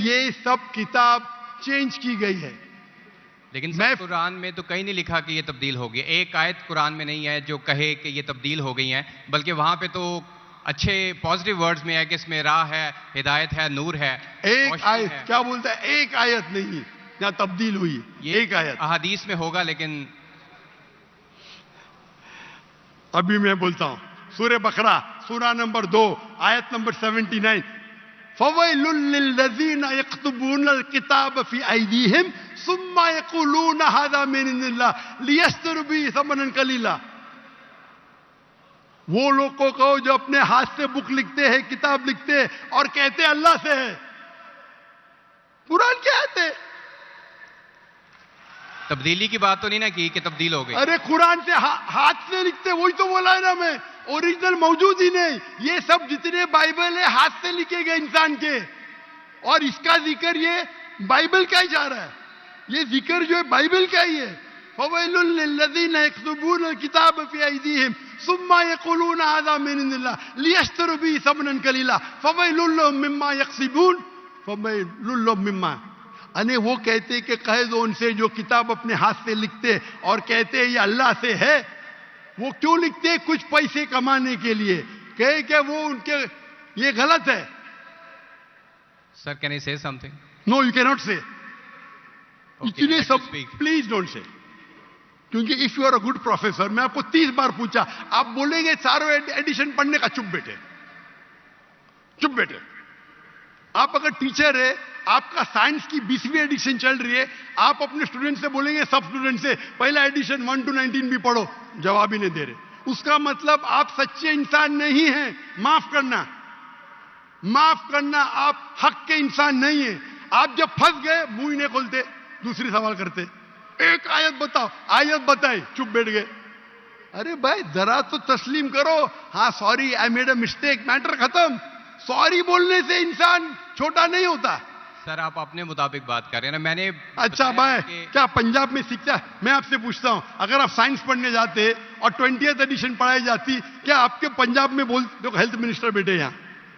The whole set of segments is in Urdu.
یہ سب کتاب چینج کی گئی ہے. لیکن قرآن میں تو کہیں نہیں لکھا کہ یہ تبدیل ہو گئی. ایک آیت قرآن میں نہیں ہے جو کہے کہ یہ تبدیل ہو گئی ہیں، بلکہ وہاں پہ تو اچھے پازیٹیو ورڈز میں ہے کہ اس میں راہ ہے، ہدایت ہے، نور ہے. ایک آیت کیا بولتا ہے؟ ایک آیت نہیں یہاں تبدیل ہوئی. ایک آیت احادیث میں ہوگا، لیکن ابھی میں بولتا ہوں. سورہ بقرہ سورہ نمبر 2 آیت نمبر 79. فَوَيْلٌ لِّلَّذِينَ يَكْتُبُونَ الْكِتَابَ فِي أَيْدِيهِمْ ثُمَّ يَقُولُونَ هَذَا مِنْ عِندِ اللَّهِ لِيَشْتَرُوا بِهِ ثَمَنًا قَلِيلًا. وہ لوگ کو کہو جو اپنے ہاتھ سے بک لکھتے ہیں، کتاب لکھتے ہیں اور کہتے ہیں اللہ سے ہے. قرآن کیا ہے؟ تبدیلی کی بات تو نہیں نا کی کہ تبدیل ہو گئی. ارے قرآن سے ہاتھ سے لکھتے، وہی تو بولا ہے نا میں. اوریجنل موجود ہی نہیں. یہ سب جتنے بائبل ہے ہاتھ سے لکھے گئے انسان کے، اور اس کا ذکر یہ بائبل کا ہی جا رہا ہے. یہ ذکر جو ہے بائبل کا ہی ہے. فَوَيْلٌ لِّلَّذِينَ يَكْتُبُونَ الْكِتَابَ فِي أَيْدِيهِمْ ثُمَّ يَقُولُونَ هَذَا مِنْ عِندِ اللَّهِ لِيَشْتَرُوا بِهِ ثَمَنًا قَلِيلًا فَوَيْلٌ لَّهُم مِّمَّا يَكْسِبُونَ فَوَيْلٌ لَّهُم مِّمَّا. وہ کہتے کہ کہہ دو ان سے جو کتاب اپنے ہاتھ سے لکھتے اور کہتے یہ اللہ سے ہے. وہ کیوں لکھتے؟ کچھ پیسے کمانے کے لیے. کہے کہ وہ ان کے یہ غلط ہے. سر کین آئی سے سم تھنگ؟ No you can not say. اتنے سب پلیز ڈونٹ سے. کیونکہ if you are a good professor, میں آپ کو 30 بار پوچھا، آپ بولیں گے چاروں ایڈیشن پڑھنے کا، چپ بیٹھے چپ بیٹھے. آپ اگر ٹیچر ہے، آپ کا سائنس کی 20ویں ایڈیشن چل رہی ہے، آپ اپنے اسٹوڈنٹ سے بولیں گے، سب اسٹوڈنٹ سے پہلا ایڈیشن 1 to 19 بھی پڑھو، جواب ہی نہیں دے رہے. اس کا مطلب آپ سچے انسان نہیں ہیں. معاف کرنا، معاف کرنا، آپ حق کے انسان نہیں ہیں. آپ جب پھنس گئے منہ ہی نہیں کھولتے، دوسری سوال کرتے. ایک آیت بتاؤ، آیت بتائی، چپ بیٹھ گئے. ارے بھائی ذرا تو تسلیم کرو. ہاں sorry I made a mistake, matter ختم. سوری بولنے سے انسان چھوٹا نہیں ہوتا. سر آپ اپنے مطابق بات کر رہے ہیں نا. میں نے اچھا بھائی کیا پنجاب میں سیکھتا ہے؟ میں آپ سے پوچھتا ہوں، اگر آپ سائنس پڑھنے جاتے اور 20th ایڈیشن پڑھائی جاتی، کیا آپ کے پنجاب میں جو ہیلتھ منسٹر بیٹے یہاں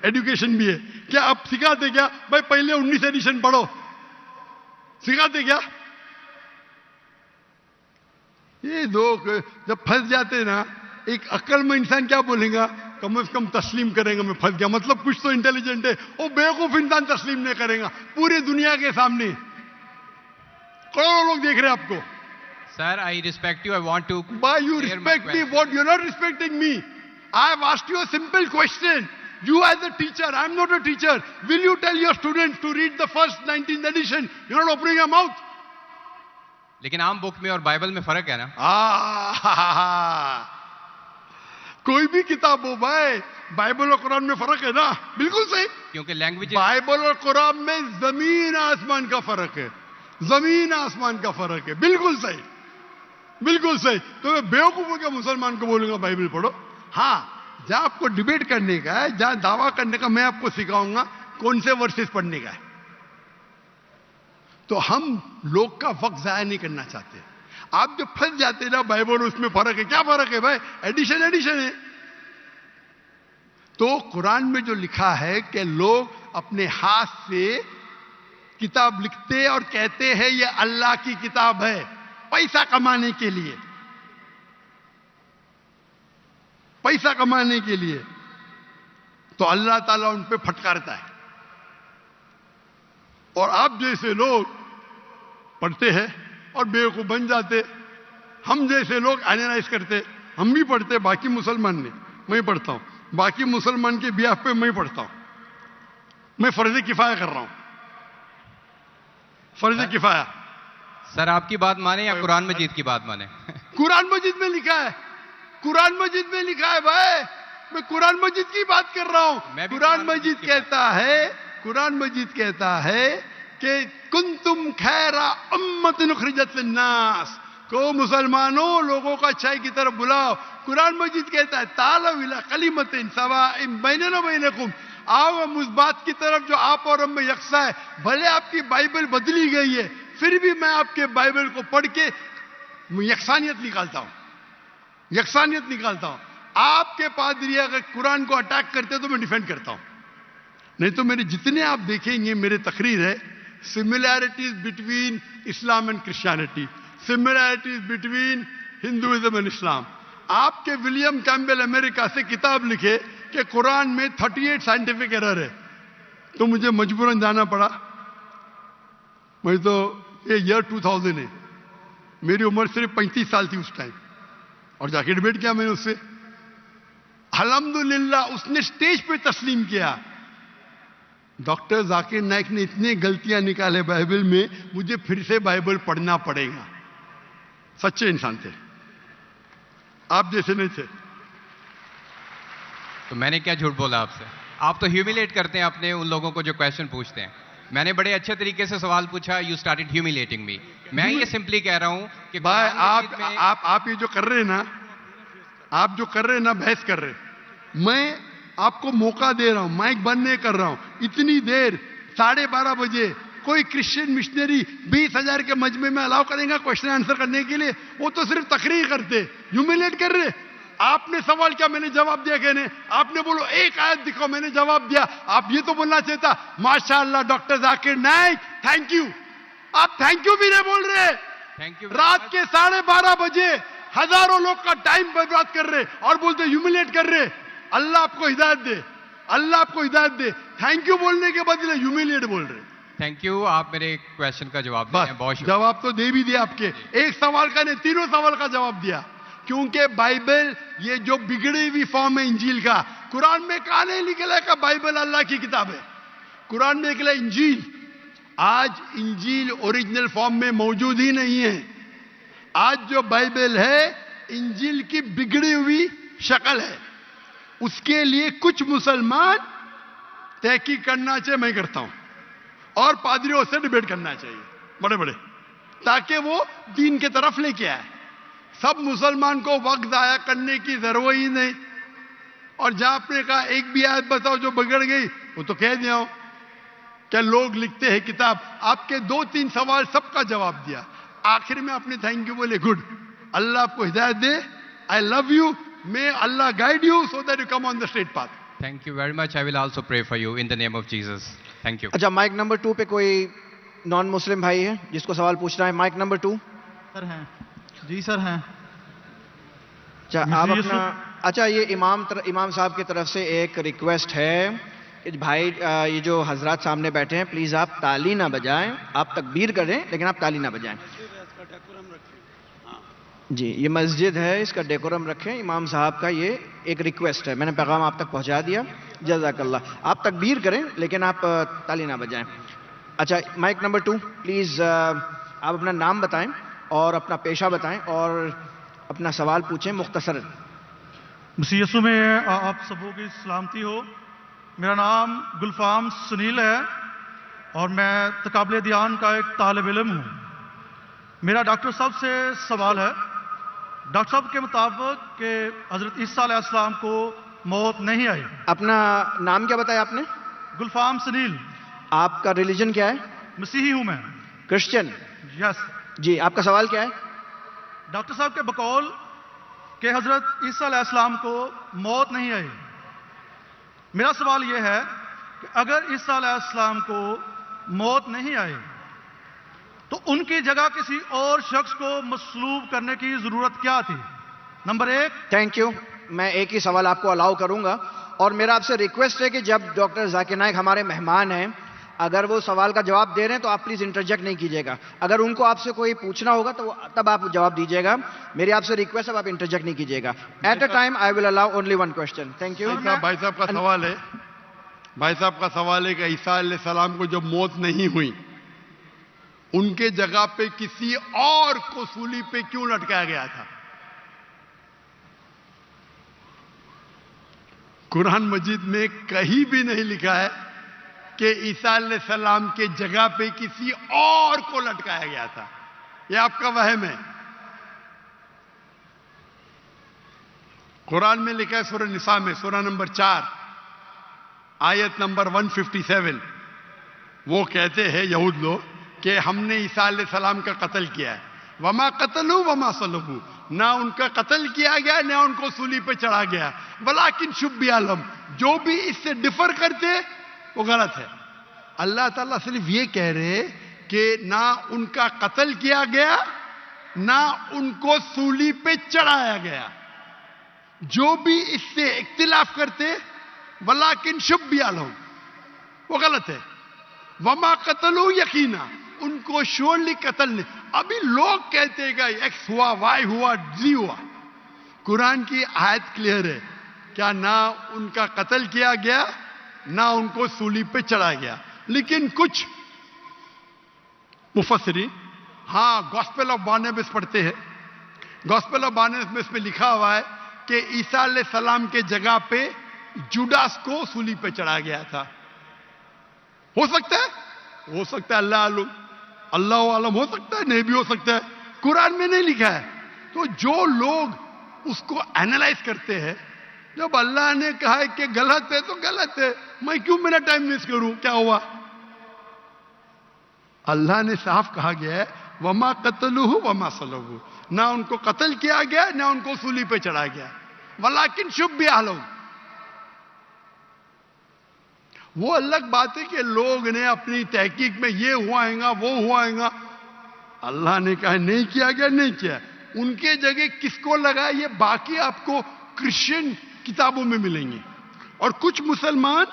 ایڈوکیشن بھی ہے، کیا آپ سکھاتے کیا بھائی پہلے 19 ایڈیشن پڑھو؟ سکھاتے کیا؟ یہ لوگ جب پھنس جاتے نا، ایک عقل میں انسان کیا بولے گا؟ کم از کم تسلیم کرے گا میں پھنس گیا، مطلب کچھ تو انٹیلیجنٹ ہے. وہ بیوقوف انسان تسلیم نہیں کرے گا پوری دنیا کے سامنے. کروڑوں لوگ دیکھ رہے ہیں آپ کو. Sir I respect you. I want to by you respect me. What you not respecting me. I have asked you a simple question. You as a teacher, I am not a teacher. Will you tell your students to read the first 19th edition? You are not opening your mouth. لیکن عام بک میں اور بائبل میں فرق ہے نا. کوئی بھی کتاب ہو بھائی، بائبل اور قرآن میں فرق ہے نا. بالکل صحیح. کیونکہ لینگویج بائبل اور قرآن میں زمین آسمان کا فرق ہے. زمین آسمان کا فرق ہے. بالکل صحیح، بالکل صحیح. تو میں بیوقوفوں کے مسلمان کو بولوں گا بائبل پڑھو. ہاں جہاں آپ کو ڈیبیٹ کرنے کا ہے، جہاں دعویٰ کرنے کا، میں آپ کو سکھاؤں گا کون سے ورسز پڑھنے کا ہے. تو ہم لوگ کا وقت ضائع نہیں کرنا چاہتے. آپ جو پھنس جاتے نا بائبل اس میں فرق ہے. کیا فرق ہے بھائی؟ ایڈیشن ایڈیشن ہے. تو قرآن میں جو لکھا ہے کہ لوگ اپنے ہاتھ سے کتاب لکھتے اور کہتے ہیں یہ اللہ کی کتاب ہے پیسہ کمانے کے لیے، پیسہ کمانے کے لیے، تو اللہ تعالیٰ ان پہ پھٹکارتا ہے. اور آپ جیسے لوگ پڑھتے ہیں اور بیوقوف بن جاتے. ہم جیسے لوگ اینالائز کرتے، ہم بھی پڑھتے، باقی مسلمان نہیں. میں پڑھتا ہوں، باقی مسلمان کے بیاہ پہ میں پڑھتا ہوں. میں فرض کفایہ کر رہا ہوں، فرض کفایہ. سر آپ کی بات مانیں یا قرآن مجید کی بات مانیں؟ قرآن مجید میں لکھا ہے، قرآن مجید میں لکھا ہے بھائی. میں قرآن مجید کی بات کر رہا ہوں. قرآن مجید کہتا ہے، قرآن مجید کہتا ہے کہ کنتم خیر امۃ اخرجت للناس، کو مسلمانوں لوگوں کا اچھائی کی طرف بلاؤ. قرآن مجید کہتا ہے تعالوا الی کلمۃ سواء بیننا وبینکم، آؤ ہم اس بات کی طرف جو آپ اور ہم میں یکساں ہے. بھلے آپ کی بائبل بدلی گئی ہے، پھر بھی میں آپ کے بائبل کو پڑھ کے یکسانیت نکالتا ہوں، یکسانیت نکالتا ہوں. آپ کے پادری اگر قرآن کو اٹیک کرتے تو میں ڈیفینڈ کرتا ہوں. نہیں تو میرے جتنے آپ دیکھیں گے میرے تقریر ہے similarities between Islam and Christianity, similarities between Hinduism and Islam. آپ کے ولیم کیمبل امریکہ سے کتاب لکھے کہ قرآن میں 38 سائنٹیفک ایرر ہے, تو مجھے مجبوراً جانا پڑا. مجھے تو یہ ایئر 2000 ہے, میری عمر صرف 35 سال تھی اس ٹائم, اور جا کے ڈیبیٹ کیا میں نے اس سے. الحمدللہ اس نے اسٹیج پہ تسلیم کیا. ڈاکٹر ذاکر نائک نے اتنی غلطیاں نکالے بائبل میں, مجھے پھر سے بائبل پڑھنا پڑے گا. سچے انسان تھے, آپ جیسے نہیں تھے. تو میں نے کیا جھوٹ بولا آپ سے؟ آپ تو ہیومیلیٹ کرتے ہیں اپنے ان لوگوں کو جو کویشچن پوچھتے ہیں. میں نے بڑے اچھے طریقے سے سوال پوچھا, یو اسٹارٹڈ ہیومیلیٹنگ می. میں یہ سمپلی کہہ رہا ہوں کہ بھائی آپ یہ جو کر رہے ہیں نا, آپ جو کر رہے ہیں نا, بحث کر رہے ہیں, میں آپ کو موقع دے رہا ہوں, مائک بند نہیں کر رہا ہوں. اتنی دیر 12:30 بجے کوئی کرسچین مشنری 20,000 کے مجمع میں الاؤ کریں گا کوشچن آنسر کرنے کے لیے؟ وہ تو صرف تقریر کرتے, ہیومیلیٹ کر رہے. آپ نے سوال کیا, میں نے جواب دیا. کہنے آپ نے بولو ایک آیت دکھاؤ, میں نے جواب دیا. آپ یہ تو بولنا چاہتا ماشاء اللہ doctor Zakir Naik thank you. آپ تھینک یو بھی نہیں بول رہے. رات کے 12:30 بجے ہزاروں لوگ کا ٹائم برباد کر رہے اور بولتے ہیومیلیٹ کر رہے. اللہ آپ کو ہدایت دے, اللہ آپ کو ہدایت دے. تھینک یو بولنے کے بدلے ہیومیلیٹ بول رہے. Thank you. آپ میرے کویشچن کا جواب دیں. بہت شکریہ. جواب تو دے بھی دیا آپ کے, ایک سوال کا نہیں, تینوں سوال کا جواب دیا. کیونکہ بائبل یہ جو بگڑی ہوئی فارم ہے انجیل کا, قرآن میں کہا نہیں نکلا کہ بائبل اللہ کی کتاب ہے. قرآن میں نکلا انجیل. آج انجیل اوریجنل فارم میں موجود ہی نہیں ہے. آج جو بائبل ہے انجیل کی بگڑی ہوئی شکل ہے. اس کے لیے کچھ مسلمان تحقیق کرنا چاہیے, میں کرتا ہوں, اور پادریوں سے ڈیبیٹ کرنا چاہیے بڑے بڑے, تاکہ وہ دین کے طرف لے کے آئے. سب مسلمان کو وقت ضائع کرنے کی ضرورت ہی نہیں. اور جہاں آپ نے کہا ایک بھی آیت بتاؤ جو بگڑ گئی, وہ تو کہہ دیا ہوں کہ لوگ لکھتے ہیں کتاب. آپ کے 2-3 سوال سب کا جواب دیا. آخر میں آپ نے تھینک یو بولے, گڈ, اللہ آپ کو ہدایت دے. I love you, may Allah guide you so that you come on the straight path. Thank you very much. I will also pray for you in the name of Jesus. Thank you. اچھا, مائک نمبر 2 پہ کوئی نان مسلم بھائی ہے جس کو سوال پوچھنا ہے؟ Mic number 2. سر ہیں جی, سر ہیں. اچھا آپ اپنا, اچھا یہ امام صاحب کی طرف سے ایک ریکویسٹ ہے کہ بھائی یہ جو حضرات سامنے بیٹھے ہیں پلیز آپ تالی نہ بجائیں. آپ تکبیر کریں لیکن آپ تالی نہ بجائیں. جی یہ مسجد ہے, اس کا ڈیکورم رکھیں. امام صاحب کا یہ ایک ریکویسٹ ہے, میں نے پیغام آپ تک پہنچا دیا. جزاک اللہ. آپ تکبیر کریں لیکن آپ تالی نہ بجائیں. اچھا مائک نمبر 2 پلیز, آپ اپنا نام بتائیں اور اپنا پیشہ بتائیں اور اپنا سوال پوچھیں مختصر. مسیح یسوع میں آپ سبوں کی سلامتی ہو. میرا نام گلفام سنیل ہے اور میں تقابل دیان کا ایک طالب علم ہوں. میرا ڈاکٹر صاحب سے سوال ہے. ڈاکٹر صاحب کے مطابق کہ حضرت عیسیٰ علیہ السلام کو موت نہیں آئی. اپنا نام کیا بتایا آپ نے؟ گلفام سنیل. آپ کا ریلیجن کیا ہے؟ مسیحی ہوں میں. کرسچن؟ یس. جی آپ کا سوال کیا ہے؟ ڈاکٹر صاحب کے بقول کہ حضرت عیسیٰ علیہ السلام کو موت نہیں آئی. میرا سوال یہ ہے کہ اگر عیسیٰ علیہ السلام کو موت نہیں آئی تو ان کی جگہ کسی اور شخص کو مصلوب کرنے کی ضرورت کیا تھی؟ نمبر 1. Thank you. میں ایک ہی سوال آپ کو الاؤ کروں گا, اور میرا آپ سے ریکویسٹ ہے کہ جب ڈاکٹر ذاکر نائک ہمارے مہمان ہیں, اگر وہ سوال کا جواب دے رہے ہیں تو آپ پلیز انٹرجیکٹ نہیں کیجیے گا. اگر ان کو آپ سے کوئی پوچھنا ہوگا تو تب آپ جواب دیجیے گا. میری آپ سے ریکویسٹ ہے آپ انٹرجیکٹ نہیں کیجیے گا. At a time I will allow only 1 question. Thank you. بھائی صاحب کا سوال ہے, بھائی صاحب کا سوال ہے کہ عیسیٰ علیہ السلام کو جب موت نہیں ہوئی ان کے جگہ پہ کسی اور کو سولی پہ کیوں لٹکایا گیا تھا؟ قرآن مجید میں کہیں بھی نہیں لکھا ہے کہ عیسیٰ علیہ السلام کے جگہ پہ کسی اور کو لٹکایا گیا تھا. یہ آپ کا وہم ہے. قرآن میں لکھا ہے سورہ نساء میں, سورہ نمبر 4 آیت نمبر 157. وہ کہتے ہیں یہود لوگ کہ ہم نے عیسیٰ علیہ السلام کا قتل کیا ہے. وما قتلوا وما صلبوا, نہ ان کا قتل کیا گیا نہ ان کو سولی پہ چڑھا گیا. ولیکن شبیہ لہم, جو بھی اس سے ڈفر کرتے وہ غلط ہے. اللہ تعالیٰ صرف یہ کہہ رہے کہ نہ ان کا قتل کیا گیا نہ ان کو سولی پہ چڑھایا گیا. جو بھی اس سے اختلاف کرتے ولیکن شبیہ لہم، وہ غلط ہے. وما قتلوا یقینا، ان کو شورلی قتل نہیں. ابھی لوگ کہتے گا ایکس ہوا، وائی ہوا، زی ہوا. قرآن کی آیت کلیئر ہے، کیا نہ ان کا قتل کیا گیا نہ ان کو سولی پہ چڑھایا گیا. لیکن کچھ مفسرین ہاں گاسپل آف بارناباس پڑھتے ہیں. گاسپل آف بارناباس میں لکھا ہوا ہے کہ عیسیٰ علیہ السلام کے جگہ پہ جوڈاس کو سولی پہ چڑھا گیا تھا. ہو سکتا ہے اللہ عالم، ہو سکتا ہے، نہیں بھی ہو سکتا ہے. قرآن میں نہیں لکھا ہے. تو جو لوگ اس کو اینالائز کرتے ہیں، جب اللہ نے کہا ہے کہ غلط ہے تو غلط ہے، میں کیوں میرا ٹائم ویسٹ کروں؟ کیا ہوا؟ اللہ نے صاف کہا گیا ہے وما قتلوہ وما صلبوہ، نہ ان کو قتل کیا گیا نہ ان کو سولی پہ چڑھایا گیا. ولیکن شبیہ لہم، وہ الگ بات ہے کہ لوگ نے اپنی تحقیق میں یہ ہوائیں گا وہ ہوائیں گا. اللہ نے کہا نہیں کیا گیا، نہیں کیا. ان کے جگہ کس کو لگا یہ باقی آپ کو کرسچن کتابوں میں ملیں گے. اور کچھ مسلمان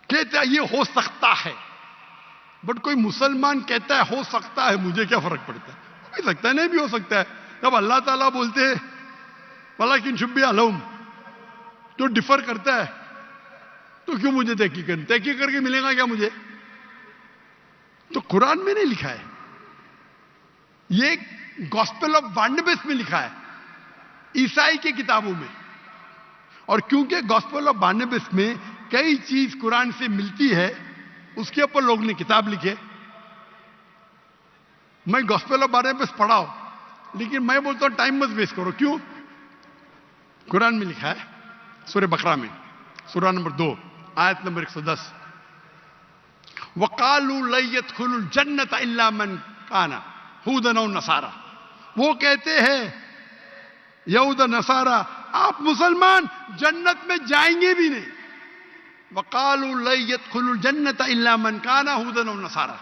کہتے ہیں یہ ہو سکتا ہے، بٹ کوئی مسلمان کہتا ہے ہو سکتا ہے، مجھے کیا فرق پڑتا ہے؟ ہو بھی سکتا ہے، نہیں بھی ہو سکتا ہے. جب اللہ تعالیٰ بولتے ہیں ولیکن شبیہ لہم جو ڈفر کرتا ہے تو کیوں مجھے تحقیق کر کے ملے گا کیا مجھے؟ تو قرآن میں نہیں لکھا ہے، یہ گاسپل آف بارناباس میں لکھا ہے، عیسائی کی کتابوں میں. اور کیونکہ گاسپل آف بارناباس میں کئی چیز قرآن سے ملتی ہے، اس کے اوپر لوگ نے کتاب لکھے. میں گاسپل آف بارناباس پڑھا ہوں، لیکن میں بولتا ہوں ٹائم مت ویسٹ کرو. کیوں؟ قرآن میں لکھا ہے سورہ بقرہ میں، سورہ نمبر 2 آیت نمبر 110، وَقَالُوا لَن يَدْخُلُوا الْجَنَّةَ إِلَّا مَنْ كَانَ هُودًا أَوْ نَصَارَىٰ. وہ کہتے ہیں یہود نصارہ آپ مسلمان جنت میں جائیں گے بھی نہیں. وَقَالُوا لَن يَدْخُلُوا الْجَنَّةَ إِلَّا مَنْ كَانَ هُودًا أَوْ نَصَارَىٰ.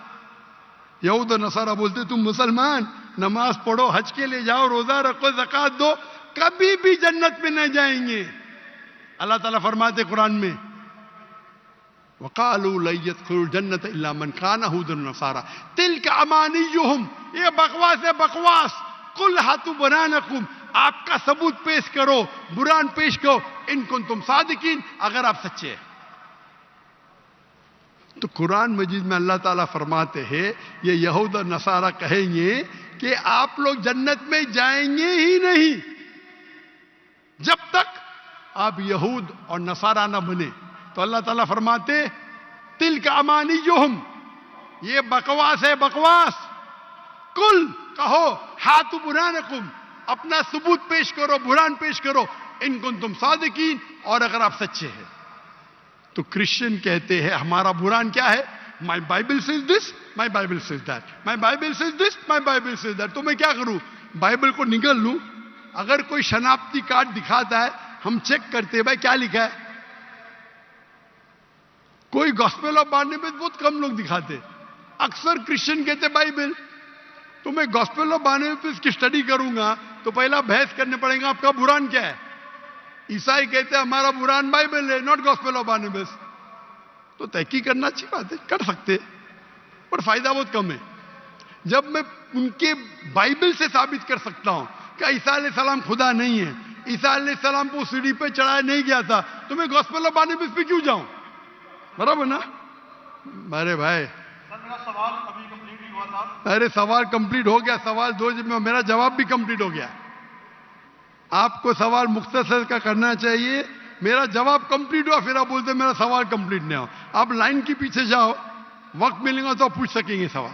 یہود نصارہ بولتے تم مسلمان نماز پڑھو، حج کے لیے جاؤ، روزہ رکھو، زکوٰۃ دو، کبھی بھی جنت میں نہ جائیں گے. اللہ تعالیٰ فرماتے قرآن میں وَقَالُوا لَن يَدْخُلُوا الْجَنَّةَ إِلَّا مَنْ كَانَ هُودًا وَنَصَارَىٰ تِلْكَ أَمَانِيُّهُمْ. یہ بکواس ہے، بکواس. قُلْ هَاتُوا بُرْهَانَكُمْ، آپ کا ثبوت پیش کرو، برہان پیش کرو، ان کنتم صادقین، اگر آپ سچے ہیں. تو قرآن مجید میں اللہ تعالیٰ فرماتے ہیں یہ یہود اور نصارہ کہیں گے کہ آپ لوگ جنت میں جائیں گے ہی نہیں جب تک آپ یہود اور نصارہ نہ بنے. تو اللہ تعالیٰ فرماتے تلک امانیہم، یہ بکواس ہے، بکواس. کل کہو ہاتھو برہانکم، اپنا ثبوت پیش کرو، برہان پیش کرو، ان کنتم صادقین، اور اگر آپ سچے ہیں. تو کرسچن کہتے ہیں ہمارا برہان کیا ہے؟ My Bible says this, my Bible says that, my Bible says this, my Bible says that. تو میں کیا کروں؟ بائبل کو نگل لوں؟ اگر کوئی شناختی کارڈ دکھاتا ہے ہم چیک کرتے ہیں بھائی کیا لکھا ہے. کوئی گاسپل آف بارناباس بہت کم لوگ دکھاتے، اکثر کرسچن کہتے بائبل. تو میں گاسپل آف بارناباس کی اسٹڈی کروں گا تو پہلا بحث کرنے پڑے گا آپ کا برہان کیا ہے. عیسائی کہتے ہیں ہمارا برہان بائبل ہے، ناٹ گاسپل آف بارناباس. تو تحقیق کرنا اچھی بات ہے، کر سکتے، پر فائدہ بہت کم ہے. جب میں ان کے بائبل سے ثابت کر سکتا ہوں کہ عیسیٰ علیہ السلام خدا نہیں ہے، عیسیٰ علیہ السلام کو سیڑھی پہ چڑھایا نہیں گیا تھا، تو میں گاسپل آف بارناباس پہ کیوں جاؤں؟ برابر نا میرے بھائی؟ میرا سوال ابھی کمپلیٹ نہیں ہوا تھا. ارے سوال کمپلیٹ ہو گیا، سوال دو میں میرا جواب بھی کمپلیٹ ہو گیا. آپ کو سوال مختصر کا کرنا چاہیے، میرا جواب کمپلیٹ ہوا، پھر آپ بولتے میرا سوال کمپلیٹ نہیں ہوا. آپ لائن کے پیچھے جاؤ، وقت ملے گا تو آپ پوچھ سکیں گے سوال.